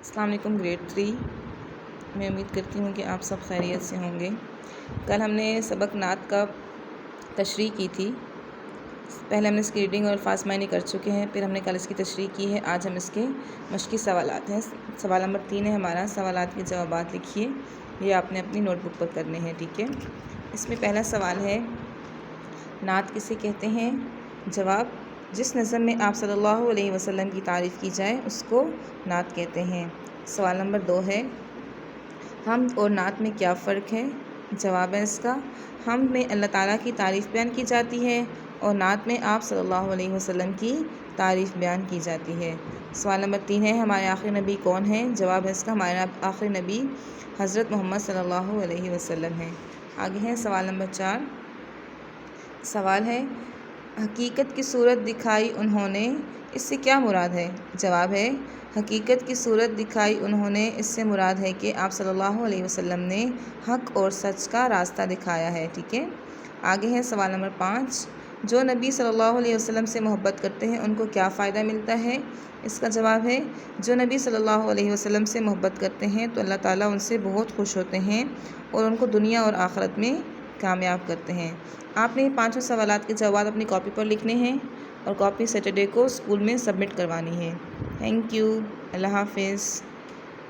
السلام علیکم گریڈ 3 میں امید کرتی ہوں کہ آپ سب خیریت سے ہوں گے۔ کل ہم نے سبق نعت کا تشریح کی تھی۔ پہلے ہم نے اس کی ریڈنگ اور الفاظ معنی کر چکے ہیں، پھر ہم نے کل اس کی تشریح کی ہے۔ آج ہم اس کے مشقی سوالات ہیں۔ سوال نمبر 3 ہے ہمارا، سوالات کے جوابات لکھیے، یہ آپ نے اپنی نوٹ بک پر کرنے ہیں، ٹھیک ہے۔ اس میں پہلا سوال ہے، نعت کسے کہتے ہیں؟ جواب، جس نظم میں آپ صلی اللہ علیہ وسلم کی تعریف کی جائے اس کو نعت کہتے ہیں۔ سوال نمبر 2 ہے، حمد اور نعت میں کیا فرق ہے؟ جواب ہے اس کا، حمد میں اللہ تعالیٰ کی تعریف بیان کی جاتی ہے اور نعت میں آپ صلی اللہ علیہ وسلم کی تعریف بیان کی جاتی ہے۔ سوال نمبر 3 ہے، ہمارے آخری نبی کون ہیں؟ جواب ہے اس کا، ہمارے آخری نبی حضرت محمد صلی اللہ علیہ وسلم ہیں۔ آگے ہے سوال نمبر 4۔ سوال ہے، حقیقت کی صورت دکھائی انہوں نے، اس سے کیا مراد ہے؟ جواب ہے، حقیقت کی صورت دکھائی انہوں نے، اس سے مراد ہے کہ آپ صلی اللہ علیہ وسلم نے حق اور سچ کا راستہ دکھایا ہے، ٹھیک ہے۔ آگے ہے سوال نمبر 5۔ جو نبی صلی اللہ علیہ وسلم سے محبت کرتے ہیں ان کو کیا فائدہ ملتا ہے؟ اس کا جواب ہے، جو نبی صلی اللہ علیہ وسلم سے محبت کرتے ہیں تو اللہ تعالیٰ ان سے بہت خوش ہوتے ہیں اور ان کو دنیا اور آخرت میں کامیاب کرتے ہیں۔ آپ نے یہ 5 سوالات کے جوابات اپنی کاپی پر لکھنے ہیں اور کاپی سیٹرڈے کو اسکول میں سبمٹ کروانی ہے۔ تھینک یو، اللہ حافظ۔